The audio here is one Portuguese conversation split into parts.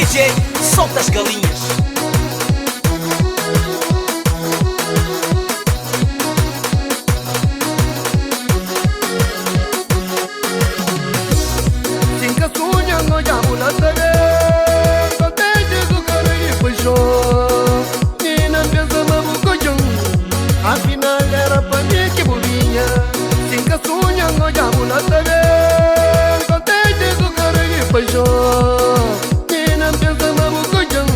DJ, solta as galinhas. Cinca sunha no jamula tere, contente do cara e puxou. Nina pensa mabu cojão, afinal era pra mim que bolinha. Cinca sunha no jamula tere, contente do cara e puxou. Nina pensa mabu cojão,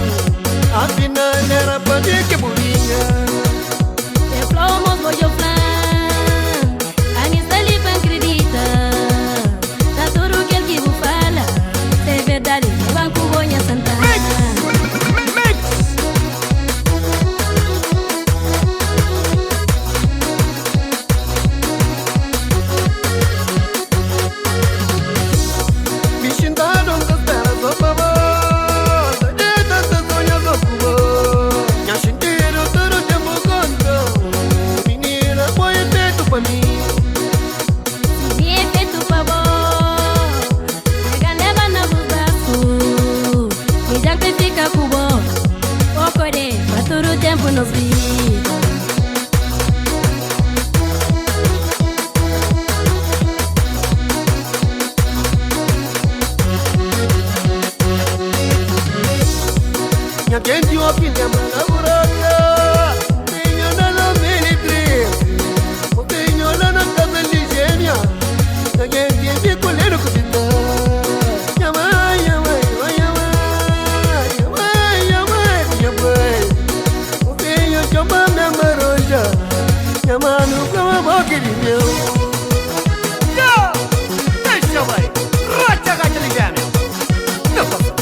afinal era pra mim que bolinha. Te plomo voy yo plan, anista li pa acredita. Tá tudo que ele que fala, é verdade, banco bonha santa. Me xingaram das pernas do babá, de tantas sonhas do cubo. Me xingaram todo o tempo quando menina foi feito pra mim. Se é feito pra bom, pega leva na buzaço. Me já que fica com bom, o core, pra todo o tempo nos vida. Minha gente opinião na buraca, tenho na mini treze, o tenho lá na casa de gêmea. Minha gente fica olhando com vida. Minha mãe, minha mãe, minha mãe, minha mãe, minha mãe, minha mãe. O tenho chama minha maroja, minha mano com a boca de meu. Deixa vai, rocha a casa de gêmea. Não passa.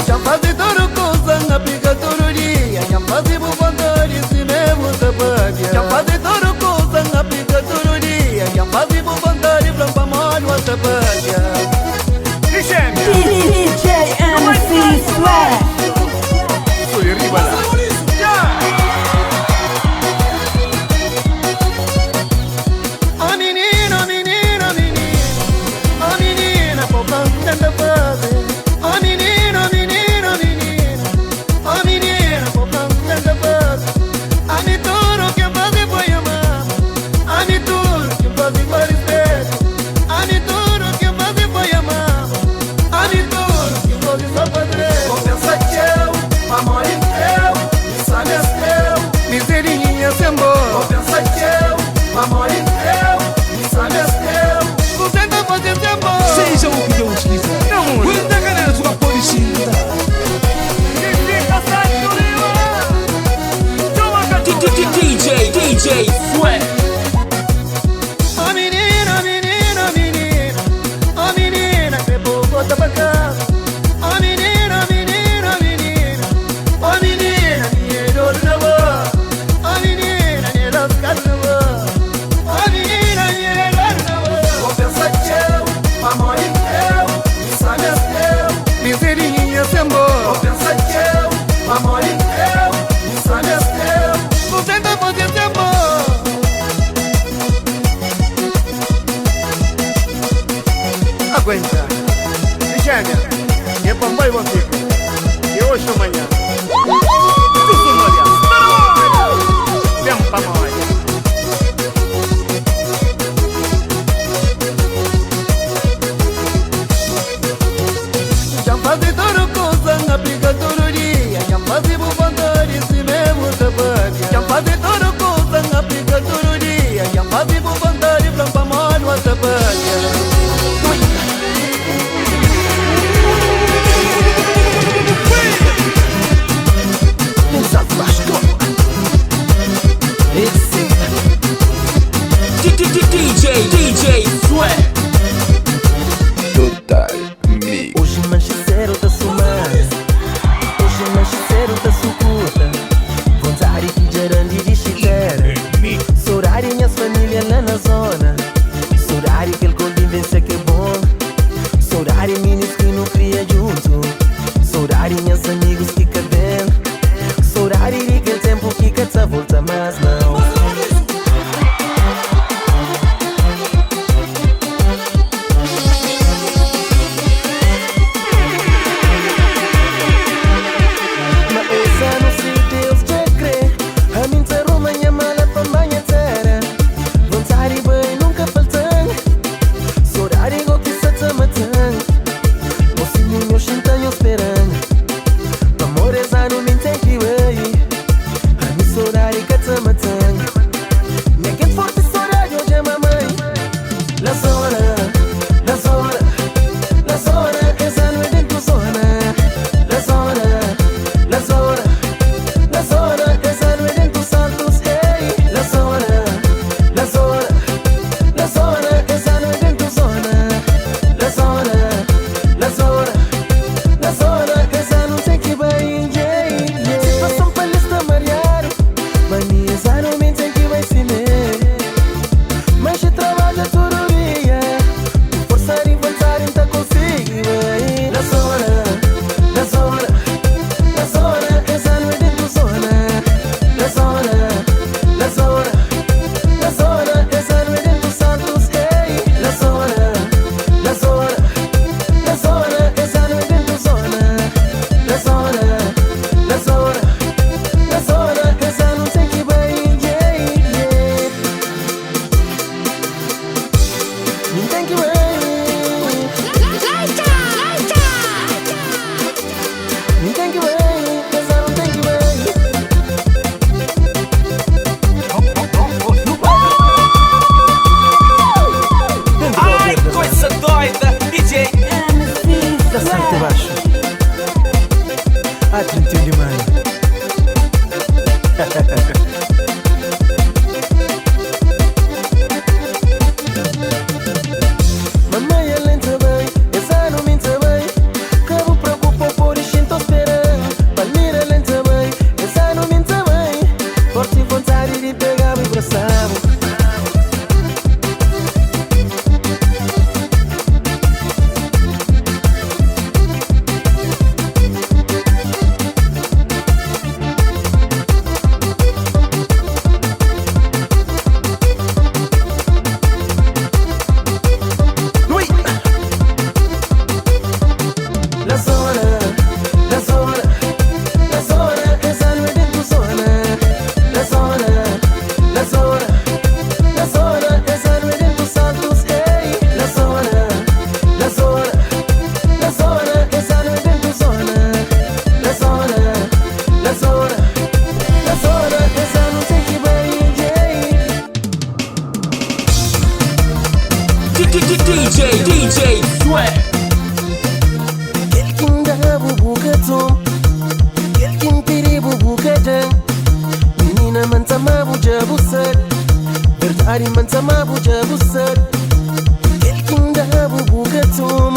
Já fazem toda coisa na pica todo dia. Já fazem bufandores e mesmo sabia. Já fazem toda coisa na pica todo dia. Já fazem bufandores pra molho a sabia. DJ MC Sweat. Soy Ribala. Oh menina, menina, menina. Oh menina, poupando da base. Oh menina, menina, menina. Oh menina, poupando da base. A mim tudo que fazem foi amar. A mim tudo que fazem foi respeito. A mim tudo que fazem foi amar. A mim tudo que fazem só fazer. Compensa que eu, amor e teu, isso é meu. Miserinha sem boa. Compensa que eu, amor e teu, isso é meu. Você tá fazendo sem boa. Seja o que Deus quiser. Não, Quanta galera sua polichinha. DJ Sweat. Oh menina, menina, menina. Oh menina, que bobo tá pra casa. Oh menina, menina, menina. Oh menina, dinheiro na boa. Oh menina, dinheiro nas casas na boa. Oh menina, dinheiro na boa. Compensa que eu, amor e teu, isso é meu. Miserinha sem boa. Compensa que eu, amor e teu, isso é meu. Você tá fazendo sem boa. Aguenta. Gêmea, é papai você. E hoje amanhã. Tudo molhado. Vem pra nós. Já fazem toda coisa na briga todo dia. Já fazem bufandores e mesmo sabia. Já fazem toda coisa na briga todo dia. Já fazem bufandores pra molho a sabia. mais não. Mas esse ano se Deus te crê, a mim te roma minha mala pra manhã terra. Vontade bem nunca faltando, saudade igual que se te matando. Você me oxenta eu esperando, amor esse ano nem tem que ir. A minha saudade que te matando. Me quer forte saudade hoje é mamãe. La zona, la zona, la zona, esse ano é dentro zona. La zona, la zona, la zona, esse ano é dentro Santos. Hey, la zona, la zona, la zona, esse ano é dentro zona. La zona, la zona, la zona, esse ano tem que bem, yeah. Se passam pra lista mariado, mas esse ano me tem que vai se ver. Mas se trabalha todo dia, forçar e voltar então consigo. La zona, la zona, la zona, esse ano é dentro zona. La zona, la zona, la zona, esse ano é dentro Santos. Hey, la zona, la zona, la zona, esse ano é dentro zona. La zona, la zona, la zona, esse ano tem que bem, yeah. Me tem que bem. Me tem que bem, esse ano tem que bem. Ai, coisa doida! DJ MC Da Sweat. parte baixo. Ah, 31 de maio. Mamãe, ela entra bem, essa não me entra bem. Que vou preocupar por isso, então esperando. Palmeira, ela entra bem, essa não me entra bem. Forte vontade de pegar e abraçar. Ui! La zona, la zona, la zona, essa não é dentro zona. La zona, la zona, la zona, essa não é dentro Santos. Hey, la zona, la zona, la zona, essa não é dentro zona. La zona, la zona, la zona, essa não tem que bem, yeah. DJ Sweat. Quelqu'un d'a bubukatum, quelqu'un piri bubukatan. Menina mantama bujabusat, verdade mantama bujabusat. Quelqu'un d'a bubukatum,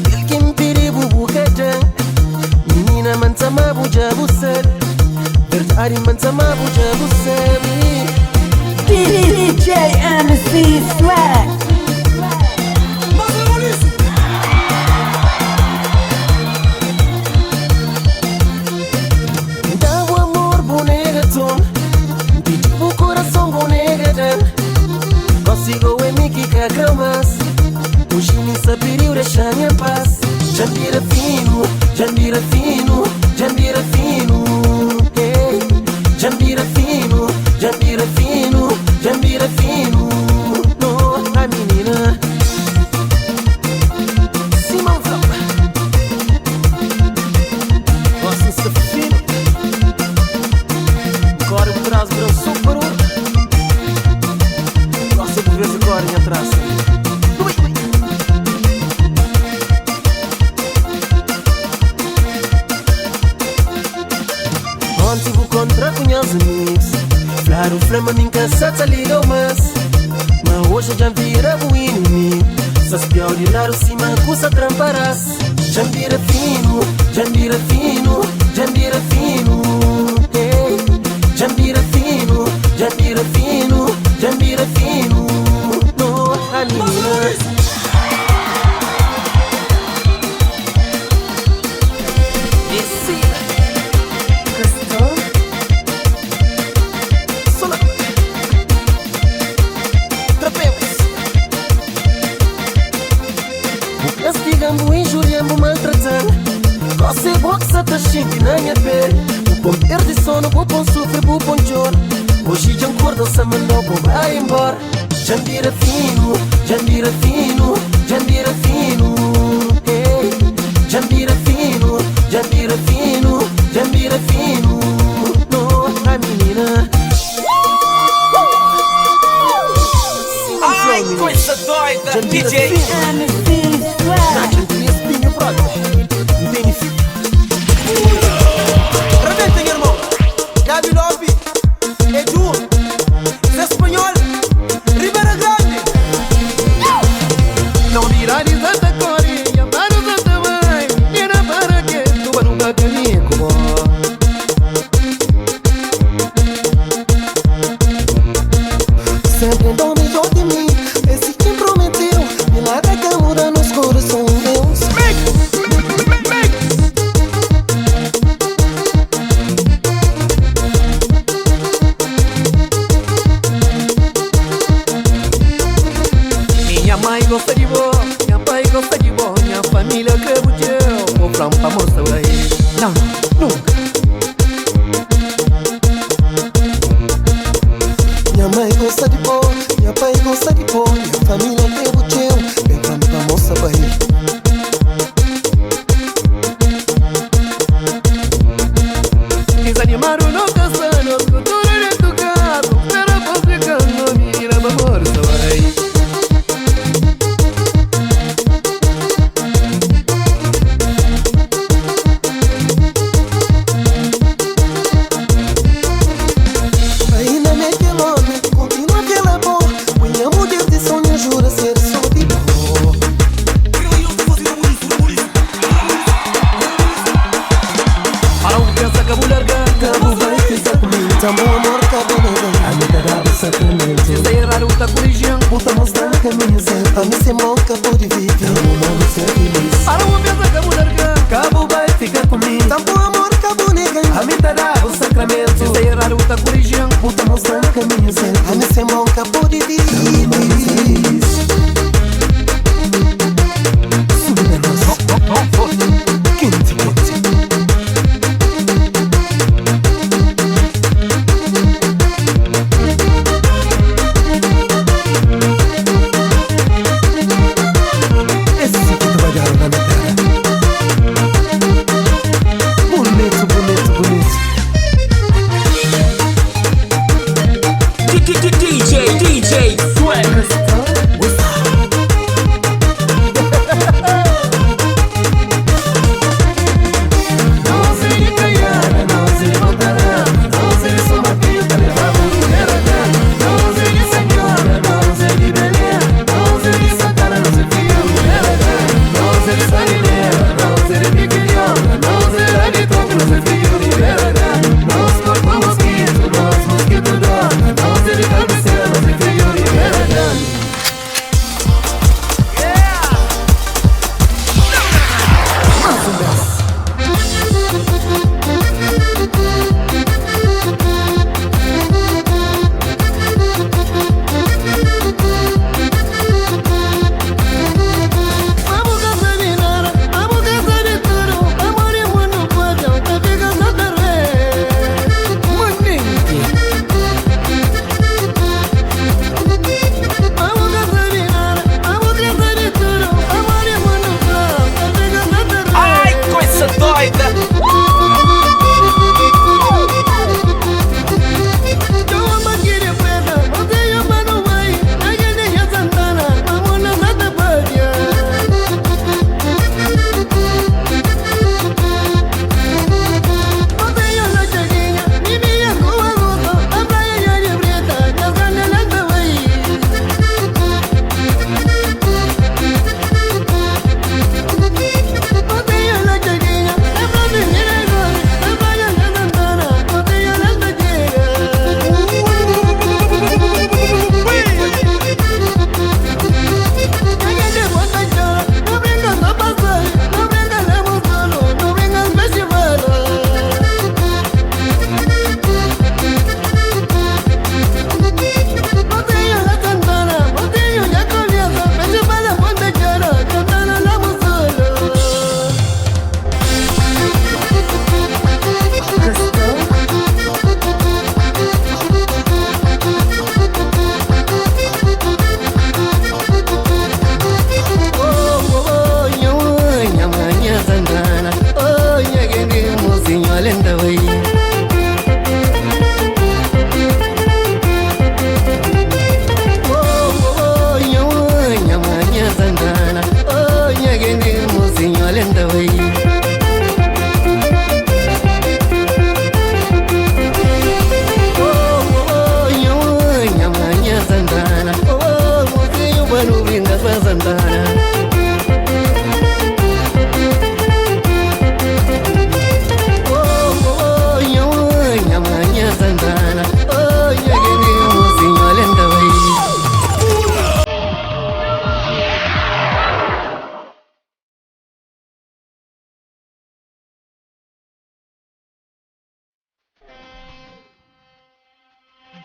quelqu'un piri bubukatan. Menina mantama bujabusat, verdade mantama bujabusat. DJ MC Sweat. Dá o amor bonegatum, pediu o coração bonegatum. Consigo é me que cagramas, hoje me saberiu deixar minha paz. Jambira fino, jambira fino, jambira fino. Hey, jambira fino, jambira fino, jambira fino. No, a menina Simãozão, gosta de ser fino. Agora o braço virou super. Gosta de ver agora em atrás. Ontem vou encontrar com meus amigos. Claro, o flama me cansata liga mas hoje já vira o inimigo. Se as pior de lá cima custa tramparás. Jambira fino, jambira fino, jambira fino. Hey, jambira fino, jambira fino, jambira fino. No, anima. no vou pôr sofrer, vou pôr choro. Hoje já acordo, se me não vou vai embora. Jandira fino, jandira fino, jandira fino. Jandira fino, jandira fino, jandira fino. No, a menina. Ai, coisa doida, DJ. MC Swag. Nacho, tem espinho próprio. Não tem fio. Rebentem, irmão. Gabi Lobby, Edu, Zé Espanhol, Ribeira Grande. Não virares essa corinha, para os atamães. Mira para que tu nunca caminha como. Sempre andou melhor de mim. Esse que prometeu, milagre que muda nos corações meus. Minha mãe gosta de vó, minha pai gosta de vó, minha família quer o teu. Vou pra mostrar aí. Não, nunca. Minha mãe gosta de vó, minha pai gosta de vó, minha família quer o teu. Vem pra mostrar aí. Desanimaram no caçando, cultura de tu caso. Espera pra ficar no mira, amor, só aí. Aí na minha quilômetro, continua aquela boa. Minha mulher de sonho jura ser só de boa. Para um pensa que a mulher cabo vai ficar comigo. Também amor cabo não vai. A minha dará o sacramento. Se está errado, tá corrigindo. Puta mostrar que a minha zé. A mim se mal cabo de vida. Não vou ser feliz. Para um pensa que a mulher cabo vai ficar comigo. Também amor cabo nega. A minha dará o sacramento. Se está errado, tá corrigindo. Puta mostrar que a minha zé. A mim se mal cabo de vida. Não vou ser feliz. Quente, quente. Esse que trabalharam na minha terra.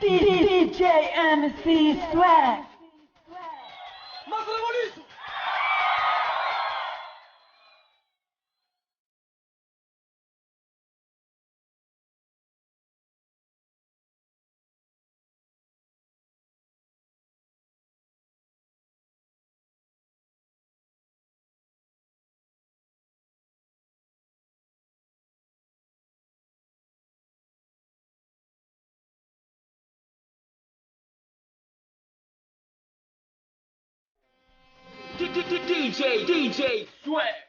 DJ MC Swag. DJ Swag.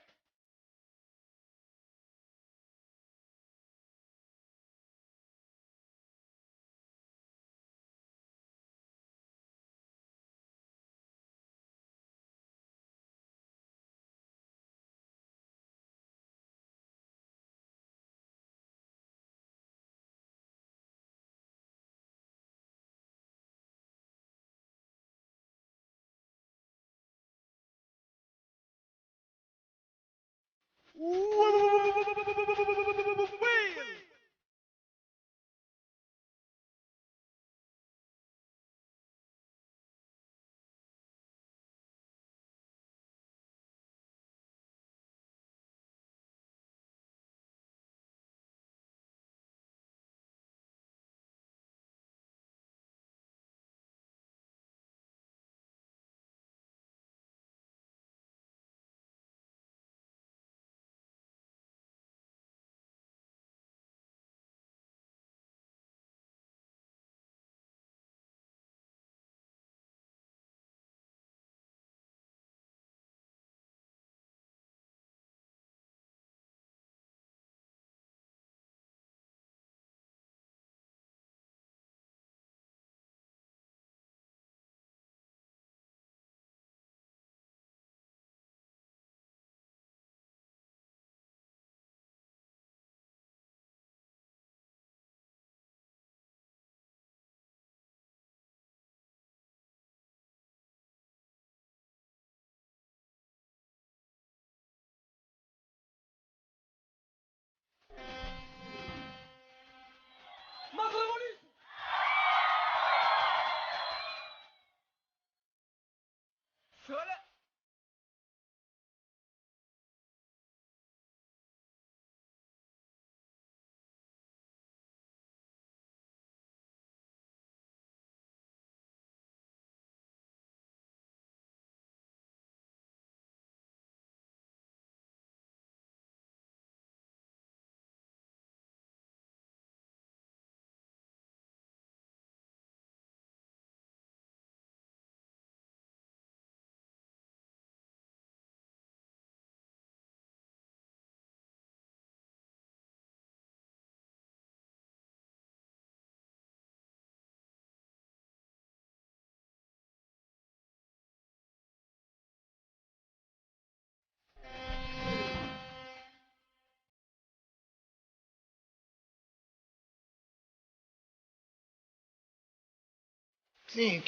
Sì,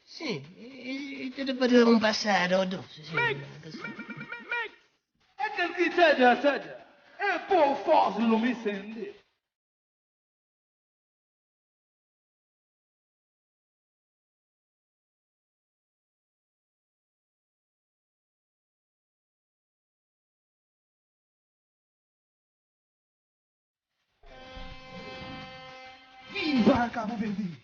sì, te deve un passare addosso, sì. É que seja. É por força não me sente. Viva Cabo Verde!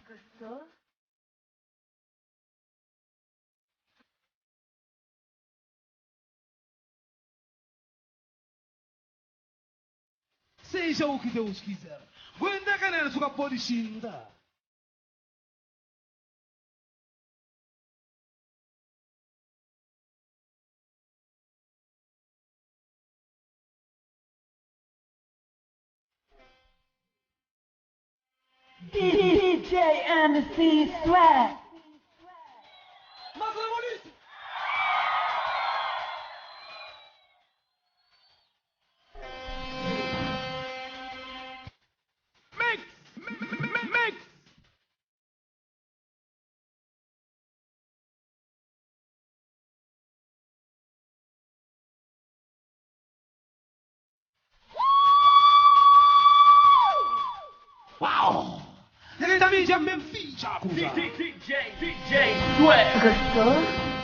Gostou? Seja o que Deus quiser. Gwenda kanena suka polishinda. DJ MC Swag. Wow! Les amis, j'aime même feature. DJ Swag. Gostou?